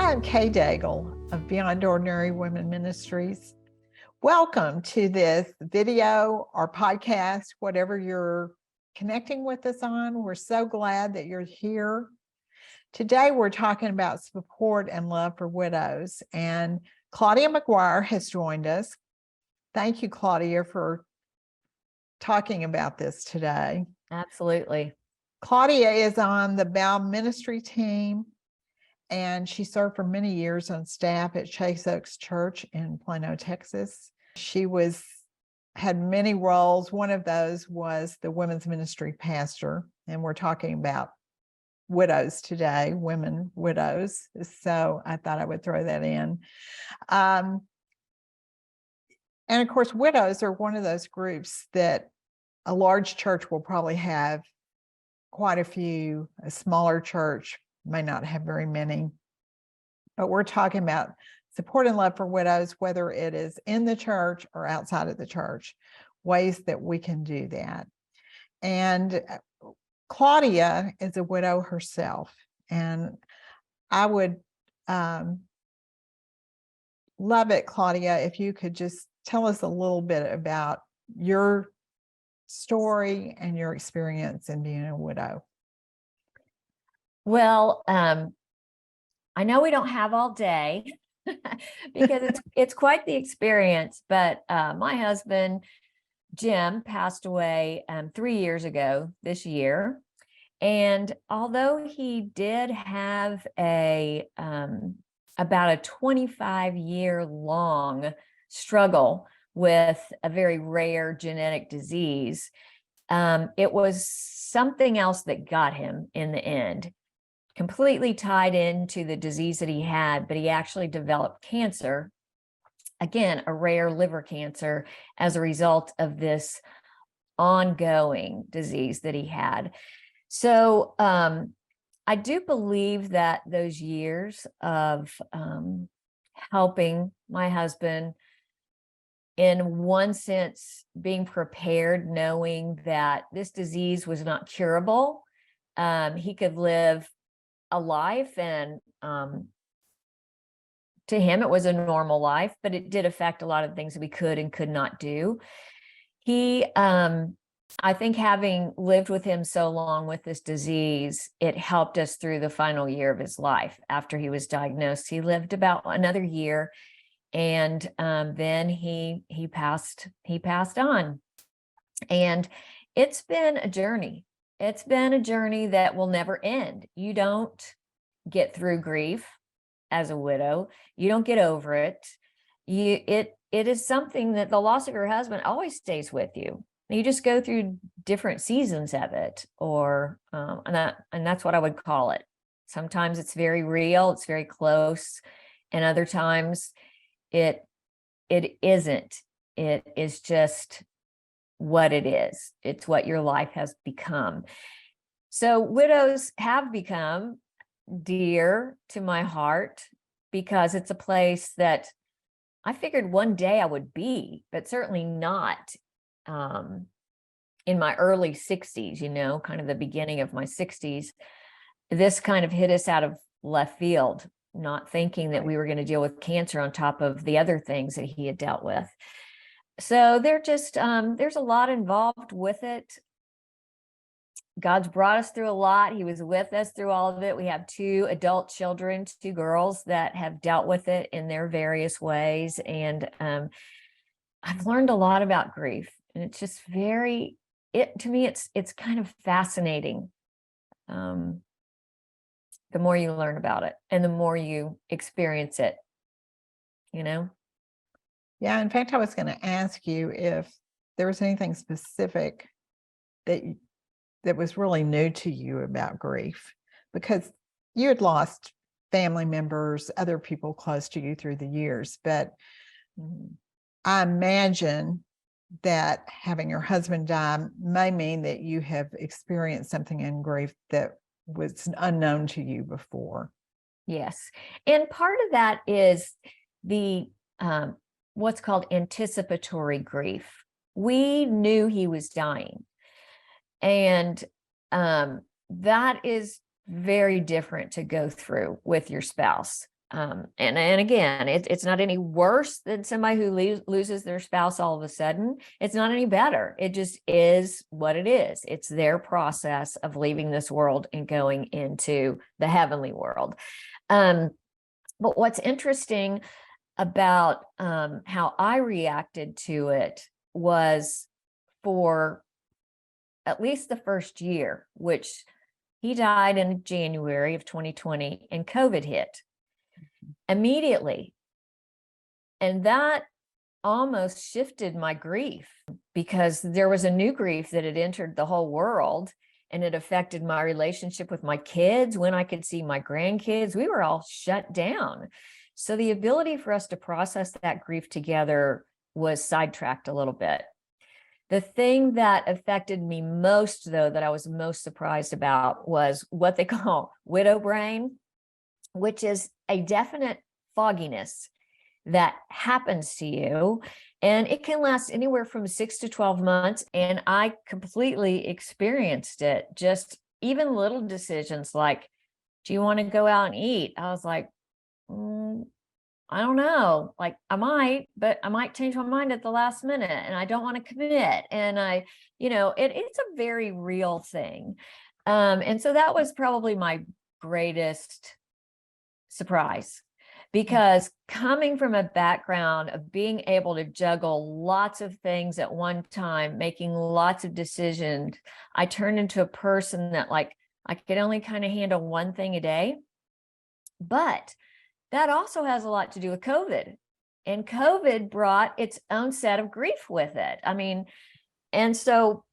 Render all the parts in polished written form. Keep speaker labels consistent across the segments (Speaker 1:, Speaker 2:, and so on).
Speaker 1: I'm Kay Daigle of Beyond Ordinary Women Ministries. Welcome to this video or podcast, whatever you're connecting with us on. We're so glad that you're here. Today, we're talking about support and love for widows, and Claudia McGuire has joined us. Thank you, Claudia, for talking about this today.
Speaker 2: Absolutely.
Speaker 1: Claudia is on the Bow Ministry team, and she served for many years on staff at Chase Oaks Church in Plano, Texas. She had many roles. One of those was the women's ministry pastor, and we're talking about widows today, women widows. So I thought I would throw that in. And of course, widows are one of those groups that a large church will probably have quite a few. A smaller church may not have very many. But we're talking about support and love for widows, whether it is in the church or outside of the church, ways that we can do that. And Claudia is a widow herself, and I would love it, Claudia, if you could just tell us a little bit about your story and your experience in being a widow.
Speaker 2: Well, I know we don't have all day because it's quite the experience, but my husband, Jim, passed away 3 years ago this year. And although he did have about a 25-year long struggle with a very rare genetic disease, it was something else that got him in the end. Completely tied into the disease that he had, but he actually developed cancer, again, a rare liver cancer, as a result of this ongoing disease that he had. So I do believe that those years of helping my husband, in one sense, being prepared, knowing that this disease was not curable, he could live a life, and to him it was a normal life, but it did affect a lot of things that we could and could not do. He I think, having lived with him so long with this disease, it helped us through the final year of his life. After he was diagnosed, he lived about another year, and then he passed on. And it's been a journey. It's been a journey that will never end. You don't get through grief as a widow. You don't get over it. It is something that the loss of your husband always stays with you. You just go through different seasons of it, or and that's what I would call it. Sometimes it's very real, it's very close, and other times it isn't. It is just what it is. It's what your life has become. So widows have become dear to my heart because it's a place that I figured one day I would be, but certainly not in my early 60s, kind of the beginning of my 60s. This kind of hit us out of left field, not thinking that we were going to deal with cancer on top of the other things that he had dealt with. So there's a lot involved with it. God's brought us through a lot. He was with us through all of it. We have 2 adult children, 2 girls that have dealt with it in their various ways. And I've learned a lot about grief, and it's just to me, it's kind of fascinating. The more you learn about it and the more you experience it,
Speaker 1: Yeah, in fact, I was going to ask you if there was anything specific that was really new to you about grief, because you had lost family members, other people close to you through the years, but I imagine that having your husband die may mean that you have experienced something in grief that was unknown to you before.
Speaker 2: Yes. And part of that is the what's called anticipatory grief. We knew he was dying. And that is very different to go through with your spouse. And again, it's not any worse than somebody who loses their spouse all of a sudden. It's not any better. It just is what it is. It's their process of leaving this world and going into the heavenly world. But what's interesting about how I reacted to it was, for at least the first year, which he died in January of 2020 and COVID hit immediately. And that almost shifted my grief, because there was a new grief that had entered the whole world, and it affected my relationship with my kids, when I could see my grandkids. We were all shut down. So the ability for us to process that grief together was sidetracked a little bit. The thing that affected me most, though, that I was most surprised about, was what they call widow brain, which is a definite fogginess that happens to you. And it can last anywhere from 6 to 12 months. And I completely experienced it. Just even little decisions like, do you want to go out and eat? I was like, I don't know. Like, I might, but I might change my mind at the last minute, and I don't want to commit. And it's a very real thing. And so that was probably my greatest surprise, because coming from a background of being able to juggle lots of things at one time, making lots of decisions, I turned into a person that, like, I could only kind of handle one thing a day. But that also has a lot to do with COVID, and COVID brought its own set of grief with it. I mean, and so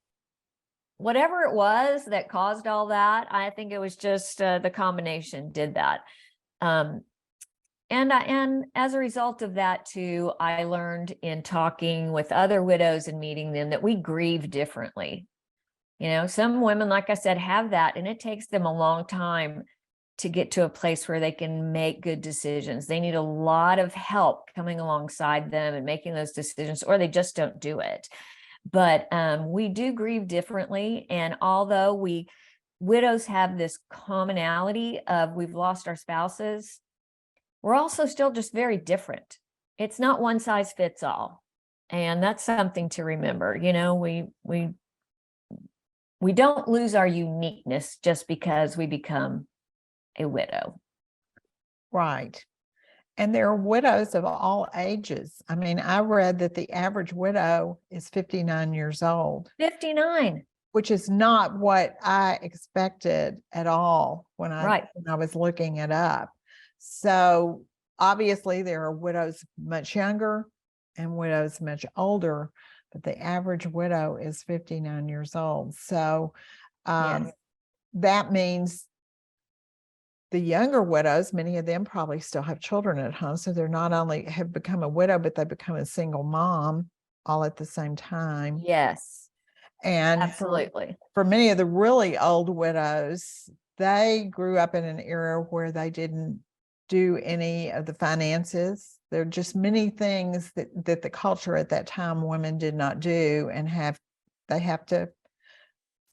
Speaker 2: whatever it was that caused all that, I think it was just the combination did that. And as a result of that too, I learned in talking with other widows and meeting them that we grieve differently. Some women, like I said, have that, and it takes them a long time to get to a place where they can make good decisions. They need a lot of help coming alongside them and making those decisions, or they just don't do it. But we do grieve differently. And although widows have this commonality of we've lost our spouses, we're also still just very different. It's not one size fits all. And that's something to remember. We don't lose our uniqueness just because we become a widow.
Speaker 1: Right. And there are widows of all ages. I mean, I read that the average widow is 59 years old.
Speaker 2: 59.
Speaker 1: Which is not what I expected at all when I was looking it up. So obviously there are widows much younger and widows much older, but the average widow is 59 years old. So that means the younger widows, many of them probably still have children at home. So they're not only have become a widow, but they become a single mom all at the same time.
Speaker 2: Yes.
Speaker 1: And
Speaker 2: absolutely.
Speaker 1: For many of the really old widows, they grew up in an era where they didn't do any of the finances. There are just many things that the culture at that time women did not do, and they have to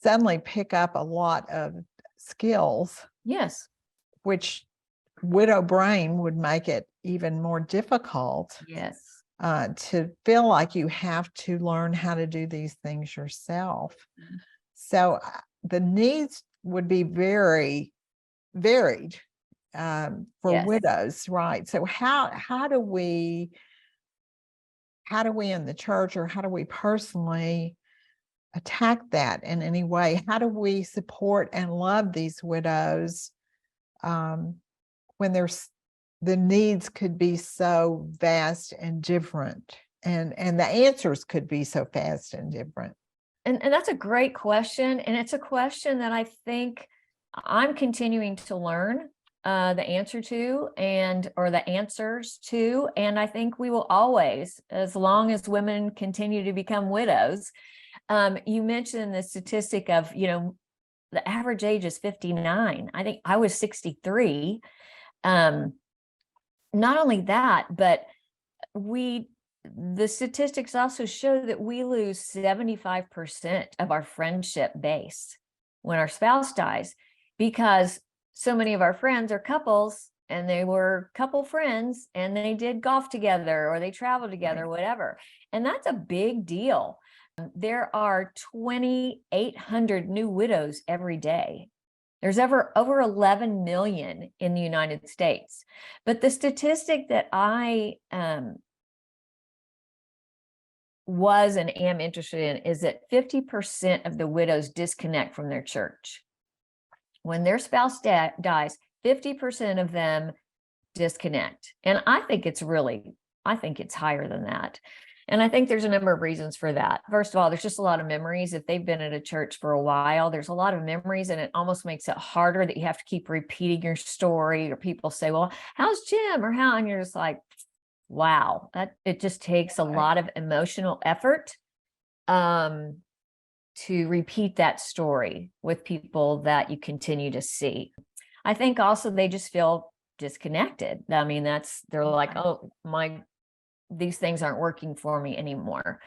Speaker 1: suddenly pick up a lot of skills.
Speaker 2: Yes.
Speaker 1: Which widow brain would make it even more difficult.
Speaker 2: Yes.
Speaker 1: To feel like you have to learn how to do these things yourself. Mm-hmm. So the needs would be very varied for widows, right? So how do we in the church, or how do we personally attack that in any way? How do we support and love these widows when the needs could be so vast and different, and the answers could be so fast and different?
Speaker 2: And that's a great question. And it's a question that I think I'm continuing to learn the answer to, or the answers to. And I think we will always, as long as women continue to become widows. You mentioned the statistic of, the average age is 59. I think I was 63. Not only that, but the statistics also show that we lose 75% of our friendship base when our spouse dies, because so many of our friends are couples and they were couple friends and they did golf together or they traveled together,
Speaker 1: Right.
Speaker 2: whatever. And that's a big deal. There are 2,800 new widows every day. There's over 11 million in the United States. But the statistic that I was and am interested in is that 50% of the widows disconnect from their church. When their spouse dies, 50% of them disconnect. And I think it's higher than that. And I think there's a number of reasons for that. First of all, there's just a lot of memories. If they've been at a church for a while, there's a lot of memories, and it almost makes it harder that you have to keep repeating your story, or people say, well, how's Jim? Or how? And you're just like, wow, it just takes a lot of emotional effort to repeat that story with people that you continue to see. I think also they just feel disconnected. I mean, they're like, oh, these things aren't working for me anymore.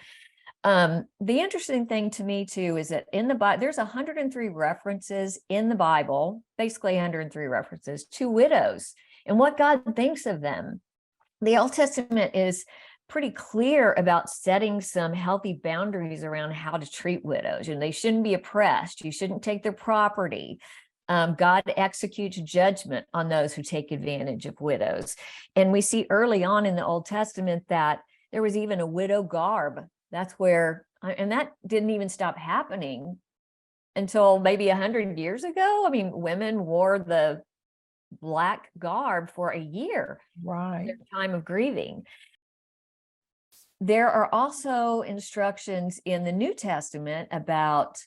Speaker 2: The interesting thing to me too is that in the Bible, there's 103 references in the Bible, basically 103 references to widows and what God thinks of them. The Old Testament is pretty clear about setting some healthy boundaries around how to treat widows. They shouldn't be oppressed. You shouldn't take their property. God executes judgment on those who take advantage of widows. And we see early on in the Old Testament that there was even a widow garb. That's where, and that didn't even stop happening until maybe 100 years ago. I mean, women wore the black garb for a year,
Speaker 1: Right.
Speaker 2: their time of grieving. There are also instructions in the New Testament about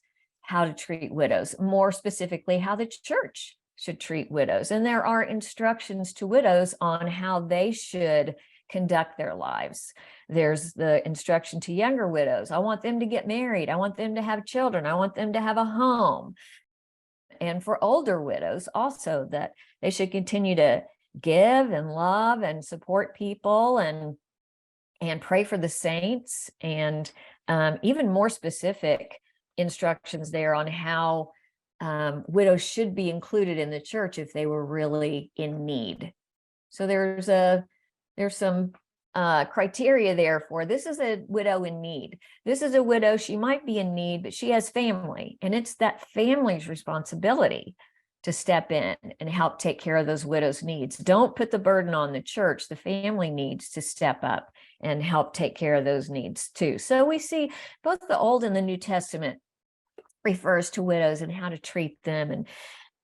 Speaker 2: how to treat widows, more specifically, how the church should treat widows. And there are instructions to widows on how they should conduct their lives. There's the instruction to younger widows. I want them to get married. I want them to have children. I want them to have a home. And for older widows also, that they should continue to give and love and support people and pray for the saints, and even more specific instructions there on how widows should be included in the church if they were really in need. So there's some criteria there for this is a widow in need. This is a widow, she might be in need, but she has family, and it's that family's responsibility to step in and help take care of those widows' needs. Don't put the burden on the church. The family needs to step up and help take care of those needs too. So we see both the Old and the New Testament refers to widows and how to treat them.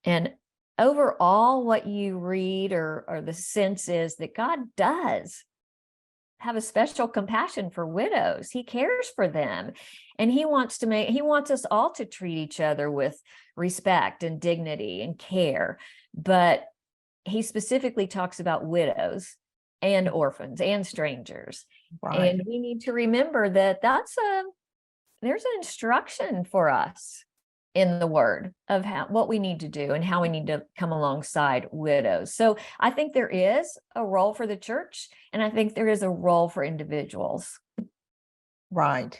Speaker 2: And overall, what you read or the sense is that God does have a special compassion for widows. He cares for them, and he wants us all to treat each other with respect and dignity and care. But he specifically talks about widows and orphans and strangers.
Speaker 1: Right.
Speaker 2: And we need to remember that there's an instruction for us in the word of what we need to do and how we need to come alongside widows. So I think there is a role for the church, and I think there is a role for individuals.
Speaker 1: Right.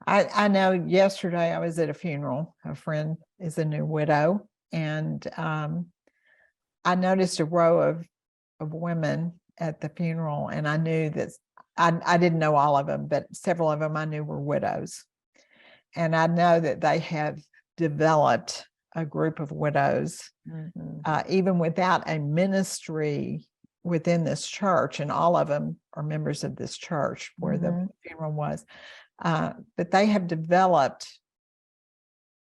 Speaker 1: I know yesterday I was at a funeral. A friend is a new widow, and I noticed a row of women at the funeral, and I knew that I didn't know all of them, but several of them I knew were widows. And I know that they have developed a group of widows, even without a ministry within this church. And all of them are members of this church where the funeral was. But they have developed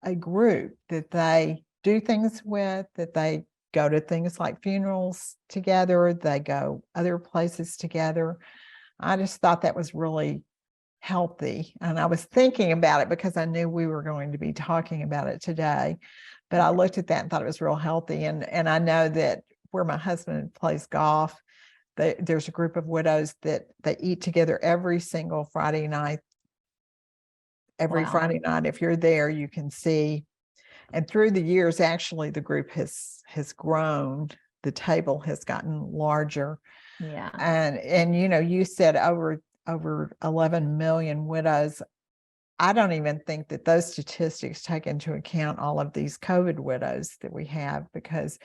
Speaker 1: a group that they do things with, that they go to things like funerals together, they go other places together. I just thought that was really healthy. And I was thinking about it because I knew we were going to be talking about it today. But I looked at that and thought it was real healthy. And I know that where my husband plays golf, there's a group of widows that they eat together every single Friday night. Every Friday night, if you're there, you can see. And through the years, actually, the group has grown. The table has gotten larger.
Speaker 2: Yeah.
Speaker 1: And you said over 11 million widows. I don't even think that those statistics take into account all of these COVID widows that we have, because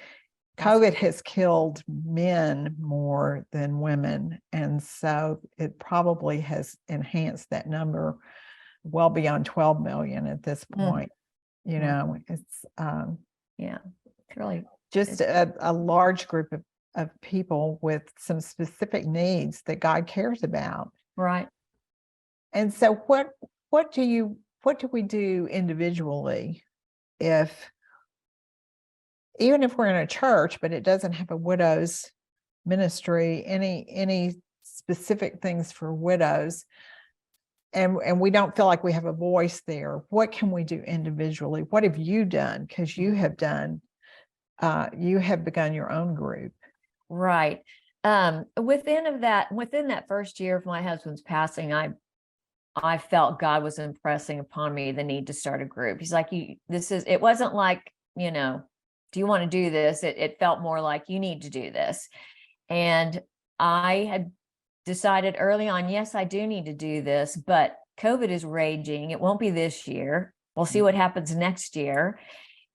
Speaker 1: COVID has killed men more than women. And so it probably has enhanced that number well beyond 12 million at this point. You know, it's
Speaker 2: it's really
Speaker 1: just a large group of people with some specific needs that God cares about.
Speaker 2: right.
Speaker 1: And so what do we do individually even if we're in a church, but it doesn't have a widows ministry, any specific things for widows, and we don't feel like we have a voice there, what can we do individually? What have you done? Because you have begun your own group.
Speaker 2: Right. Within that first year of my husband's passing, I felt God was impressing upon me the need to start a group. He's like, it wasn't like, do you want to do this? It felt more like you need to do this. And I had decided early on, yes, I do need to do this, but COVID is raging. It won't be this year. We'll see what happens next year.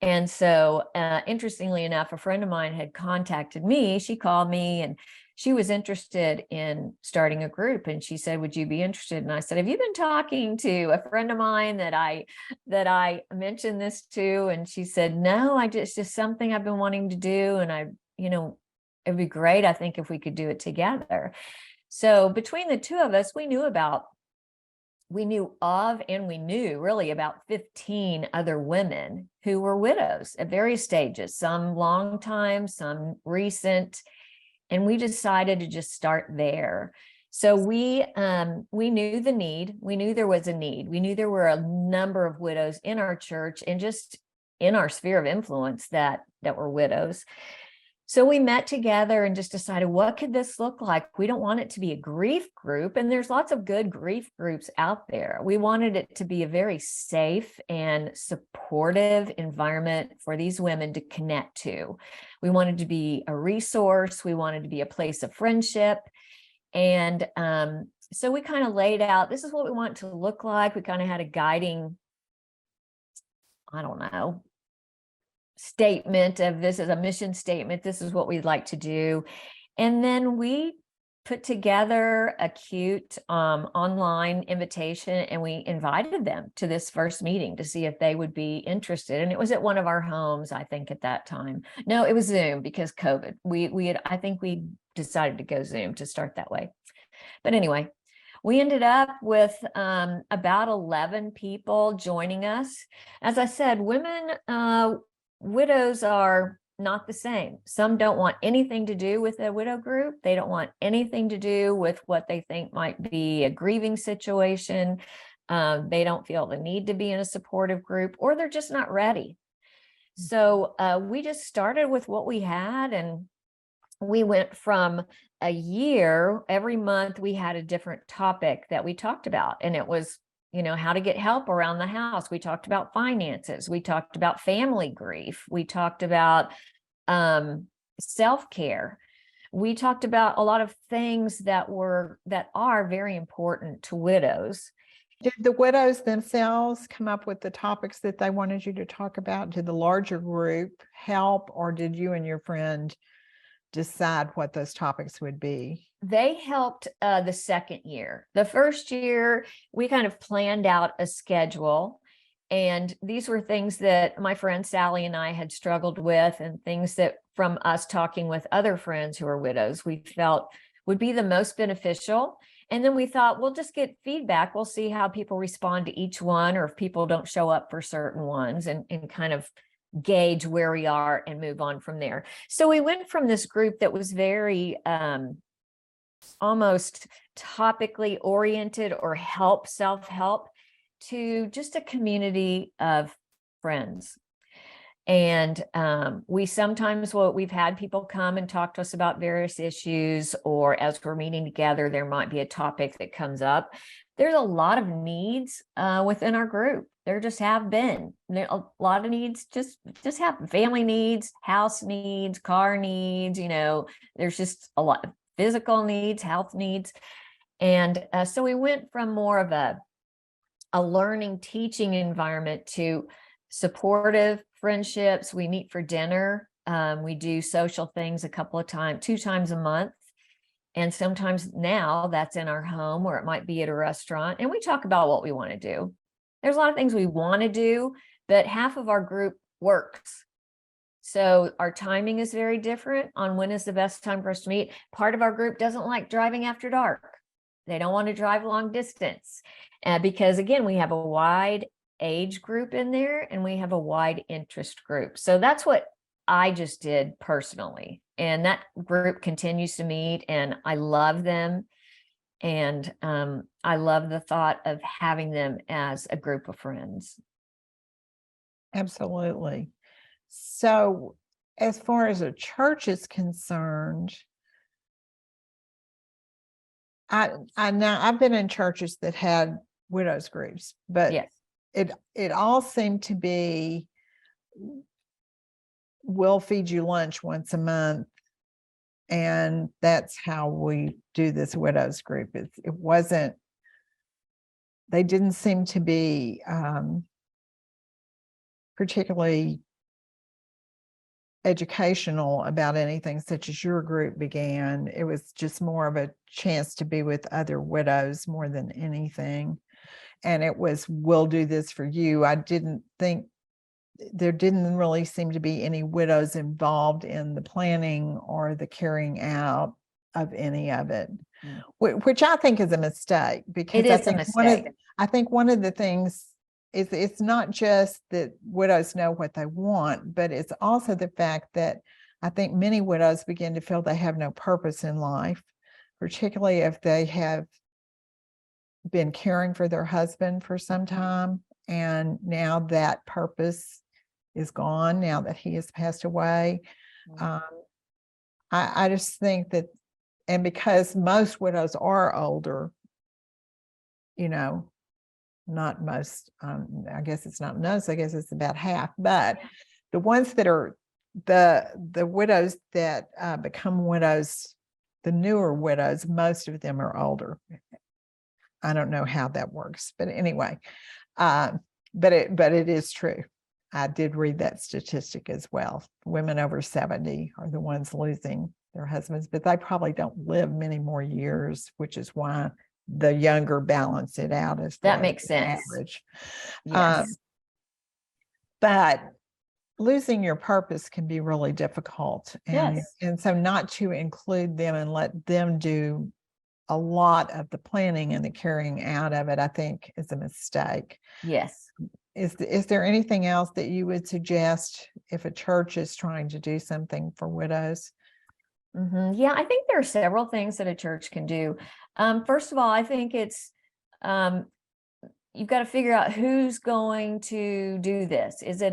Speaker 2: And so, interestingly enough, a friend of mine had contacted me. She called me and she was interested in starting a group. And she said, would you be interested? And I said, have you been talking to a friend of mine that I mentioned this to? And she said, no, it's just something I've been wanting to do. And it'd be great, I think, if we could do it together. So between the two of us, we knew really about 15 other women who were widows at various stages, some long time, some recent, and we decided to just start there. So we knew the need. We knew there was a need. We knew there were a number of widows in our church and just in our sphere of influence that were widows. So we met together and just decided, what could this look like? We don't want it to be a grief group, and there's lots of good grief groups out there. We wanted it to be a very safe and supportive environment for these women to connect to. We wanted to be a resource. We wanted to be a place of friendship. And so we kind of laid out, this is what we want it to look like. We kind of had a guiding, statement of this is a mission statement. This is what we'd like to do. And then we put together a cute online invitation, and we invited them to this first meeting to see if they would be interested. And it was at one of our homes, I think, at that time. No, it was Zoom because COVID. I think we decided to go Zoom to start that way. But anyway, we ended up with about 11 people joining us. As I said, widows are not the same. Some don't want anything to do with a widow group. They don't want anything to do with what they think might be a grieving situation. They don't feel the need to be in a supportive group, or they're just not ready. So we just started with what we had, and we went from a year, every month we had a different topic that we talked about. And it was how to get help around the house. We talked about finances. We talked about family grief. We talked about self-care. We talked about a lot of things that are very important to widows.
Speaker 1: Did the widows themselves come up with the topics that they wanted you to talk about? Did the larger group help, or did you and your friend decide what those topics would be?
Speaker 2: They helped the second year. The first year, we kind of planned out a schedule. And these were things that my friend Sally and I had struggled with, and things that from us talking with other friends who are widows, we felt would be the most beneficial. And then we thought, we'll just get feedback. We'll see how people respond to each one, or if people don't show up for certain ones, and kind of gauge where we are and move on from there. So we went from this group that was very almost topically oriented or self-help, to just a community of friends. And we've had people come and talk to us about various issues, or as we're meeting together, there might be a topic that comes up. There's a lot of needs within our group. There just have been a lot of needs, just have family needs, house needs, car needs. There's just a lot of physical needs, health needs. And so we went from more of a learning, teaching environment to supportive friendships. We meet for dinner We do social things a couple of times, 2 times a month. And sometimes now that's in our home, or it might be at a restaurant. And we talk about what we want to do. There's a lot of things we want to do, but half of our group works. So our timing is very different on when is the best time for us to meet. Part of our group doesn't like driving after dark. They don't want to drive long distance because, again, we have a wide age group in there and we have a wide interest group. So that's what I just did personally. And that group continues to meet, and I love them. And I love the thought of having them as a group of friends.
Speaker 1: Absolutely. So as far as a church is concerned, I know I've been in churches that had widows groups, but
Speaker 2: Yes.
Speaker 1: it all seemed to be, we'll feed you lunch once a month, and that's how we do this widows group. It wasn't, they didn't seem to be particularly educational about anything such as your group began. It was just more of a chance to be with other widows more than anything. And it was, we'll do this for you. I didn't think, there didn't really seem to be any widows involved in the planning or the carrying out of any of it, which I think is a mistake, because
Speaker 2: It is a mistake.
Speaker 1: I think one of the things is, it's not just that widows know what they want, but it's also the fact that I think many widows begin to feel they have no purpose in life, particularly if they have been caring for their husband for some time, and now that purpose is gone now that he has passed away. I just think that, and because most widows are older, not most, I guess it's not most, I guess it's about half, but the ones that are the widows that become widows, the newer widows, most of them are older. I don't know how that works, but anyway, but it is true. I did read that statistic as well. Women over 70 are the ones losing their husbands, but they probably don't live many more years, which is why the younger balance it out as
Speaker 2: that makes sense.
Speaker 1: Average.
Speaker 2: Yes.
Speaker 1: But losing your purpose can be really difficult. And,
Speaker 2: Yes.
Speaker 1: and so not to include them and let them do a lot of the planning and the carrying out of it, I think is a mistake.
Speaker 2: Yes.
Speaker 1: Is there anything else that you would suggest if a church is trying to do something for widows?
Speaker 2: Yeah, I think there are several things that a church can do. First of all, I think it's you've got to figure out who's going to do this. Is it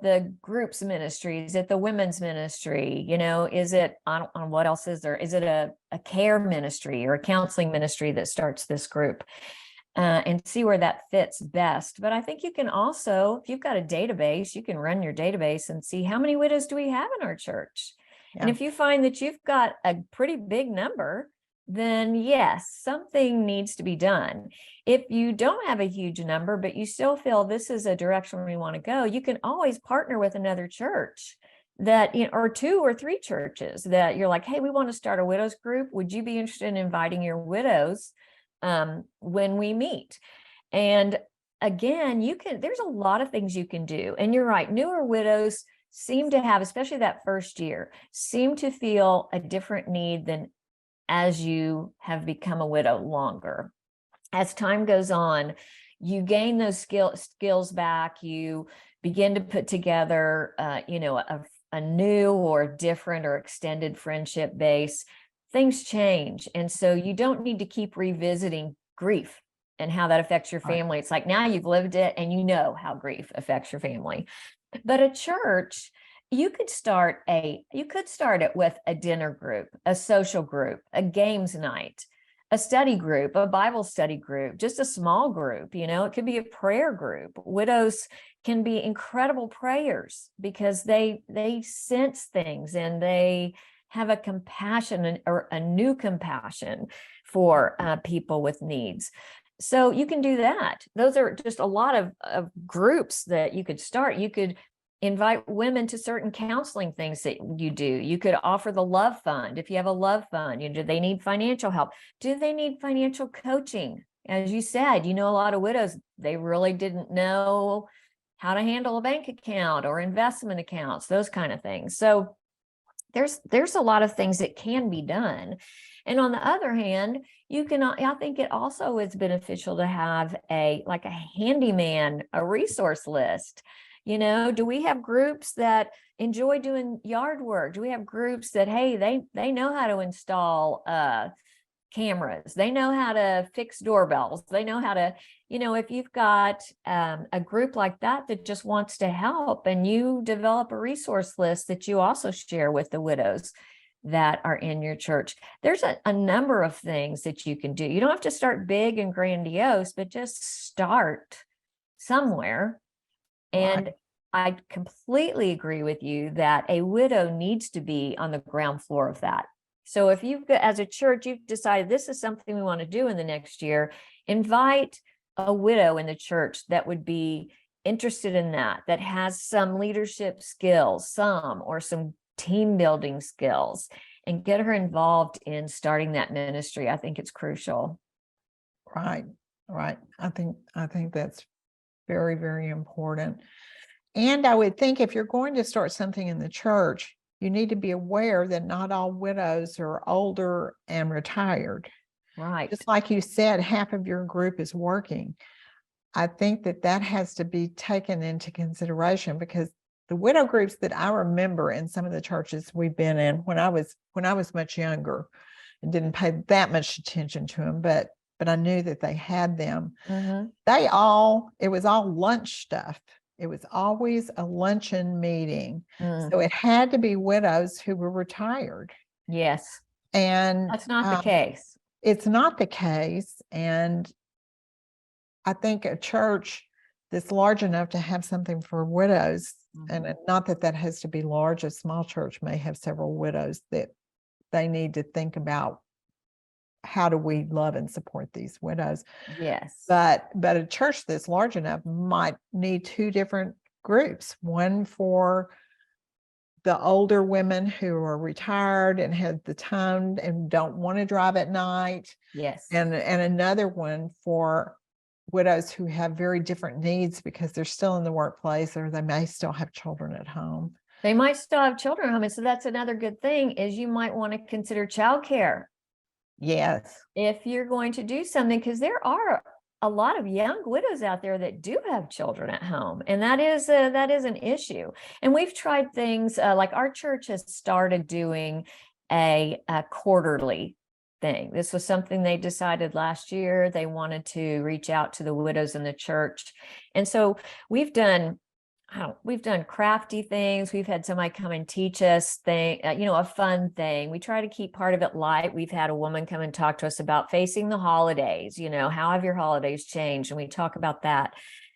Speaker 2: the group's ministry? Is it the women's ministry? Is it, I don't know, what else is there? Is it a care ministry or a counseling ministry that starts this group? And see where that fits best. But I think you can also, if you've got a database, you can run your database and see how many widows do we have in our church. Yeah. And if you find that you've got a pretty big number, then yes, something needs to be done. If you don't have a huge number, but you still feel this is a direction we want to go, you can always partner with another church that, or 2 or 3 churches that you're like, hey, we want to start a widows group. Would you be interested in inviting your widows when we meet? And again, there's a lot of things you can do. And you're right, newer widows seem to have, especially that first year, seem to feel a different need than as you have become a widow longer. As time goes on, you gain those skills back. You begin to put together, a new or different or extended friendship base. Things change. And so you don't need to keep revisiting grief and how that affects your family. It's like now you've lived it and you know how grief affects your family. But a church, you could start it with a dinner group, a social group, a games night, a study group, a Bible study group, just a small group. It could be a prayer group. Widows can be incredible prayers because they sense things and they have a compassion or a new compassion for people with needs. So you can do that. Those are just a lot of groups that you could start. You could invite women to certain counseling things that you do. You could offer the love fund. If you have a love fund, do they need financial help? Do they need financial coaching? As you said, a lot of widows, they really didn't know how to handle a bank account or investment accounts, those kind of things. So there's a lot of things that can be done. And on the other hand, I think it also is beneficial to have a handyman, a resource list. Do we have groups that enjoy doing yard work? Do we have groups that, hey, they know how to install cameras, they know how to fix doorbells, they know how to, if you've got a group like that that just wants to help, and you develop a resource list that you also share with the widows that are in your church, there's a number of things that you can do. You don't have to start big and grandiose, but just start somewhere. And I completely agree with you that a widow needs to be on the ground floor of that. So if as a church, you've decided this is something we want to do in the next year, invite a widow in the church that would be interested in that has some leadership skills, or some team building skills, and get her involved in starting that ministry. I think it's crucial.
Speaker 1: Right. I think that's very, very important. And I would think if you're going to start something in the church, you need to be aware that not all widows are older and retired.
Speaker 2: Right.
Speaker 1: Just like you said, half of your group is working. I think that has to be taken into consideration, because the widow groups that I remember in some of the churches we've been in when I was much younger, and didn't pay that much attention to them, but I knew that they had them.
Speaker 2: Mm-hmm.
Speaker 1: It was all lunch stuff. It was always a luncheon meeting. So it had to be widows who were retired.
Speaker 2: Yes.
Speaker 1: And
Speaker 2: that's not the case.
Speaker 1: It's not the case. And I think a church that's large enough to have something for widows, and not that has to be large, a small church may have several widows that they need to think about, how do we love and support these widows?
Speaker 2: Yes.
Speaker 1: But a church that's large enough might need two different groups, one for the older women who are retired and have the time and don't want to drive at night.
Speaker 2: Yes.
Speaker 1: And another one for widows who have very different needs because they're still in the workplace, or they may still have children at home.
Speaker 2: They might still have children at home. And so that's another good thing, is you might want to consider childcare.
Speaker 1: Yes.
Speaker 2: If you're going to do something, because there are a lot of young widows out there that do have children at home, and that is an issue. And we've tried things like our church has started doing a quarterly thing. This was something they decided last year. They wanted to reach out to the widows in the church, and so we've done crafty things. We've had somebody come and teach us a fun thing. We try to keep part of it light. We've had a woman come and talk to us about facing the holidays. How have your holidays changed? And we talk about that.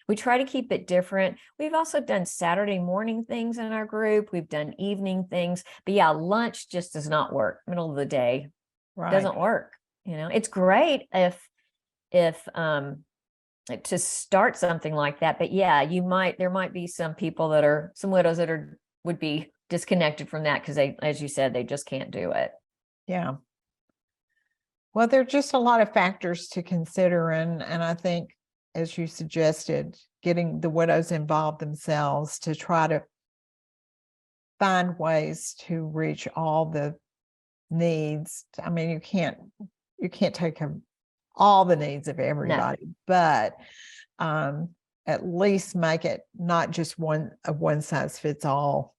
Speaker 2: We try to keep it different. We've also done Saturday morning things in our group. We've done evening things. But yeah, lunch just does not work. Middle of the day doesn't work. It's great if to start something like that. But yeah, there might be some widows that would be disconnected from that because they, as you said, they just can't do it.
Speaker 1: Yeah. Well, there are just a lot of factors to consider. And I think, as you suggested, getting the widows involved themselves to try to find ways to reach all the needs. I mean, you can't take all the needs of everybody, but at least make it not just a one size fits all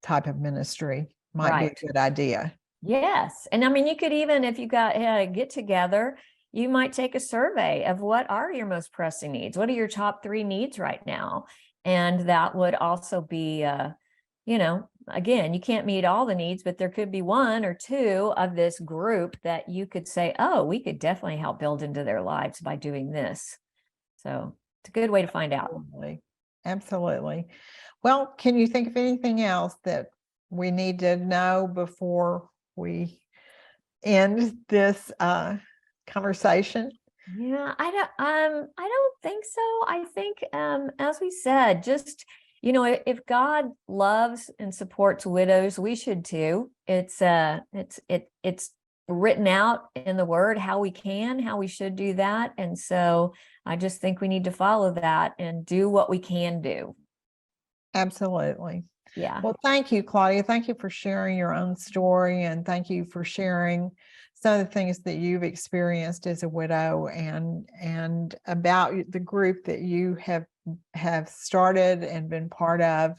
Speaker 1: type of ministry might be a good idea.
Speaker 2: Yes. And I mean, you could even, if you got a get together, you might take a survey of what are your most pressing needs? What are your top 3 needs right now? And that would also be, again, you can't meet all the needs, but there could be 1 or 2 of this group that you could say, oh, we could definitely help build into their lives by doing this. So it's a good way to find out.
Speaker 1: Absolutely. Well, can you think of anything else that we need to know before we end this conversation?
Speaker 2: Yeah, I don't think so. I think, as we said, just if God loves and supports widows, we should too. It's written out in the word how we should do that. And so I just think we need to follow that and do what we can do.
Speaker 1: Absolutely.
Speaker 2: Yeah.
Speaker 1: Well, thank you, Claudia. Thank you for sharing your own story, and thank you for sharing some of the things that you've experienced as a widow, and about the group that you have started and been part of.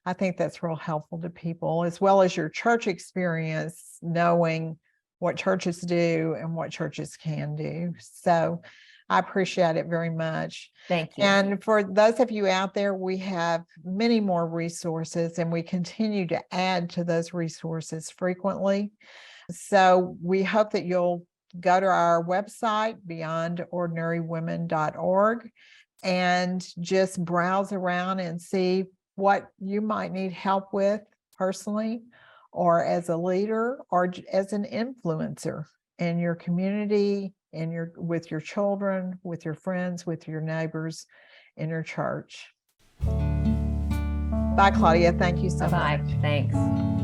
Speaker 1: I think that's real helpful to people, as well as your church experience, knowing what churches do and what churches can do. So I appreciate it very much.
Speaker 2: Thank you.
Speaker 1: And for those of you out there, we have many more resources, and we continue to add to those resources frequently. So we hope that you'll go to our website, beyondordinarywomen.org, and just browse around and see what you might need help with personally, or as a leader, or as an influencer in your community, with your children, with your friends, with your neighbors, in your church. Bye, Claudia. Thank you so much.
Speaker 2: Bye. Thanks.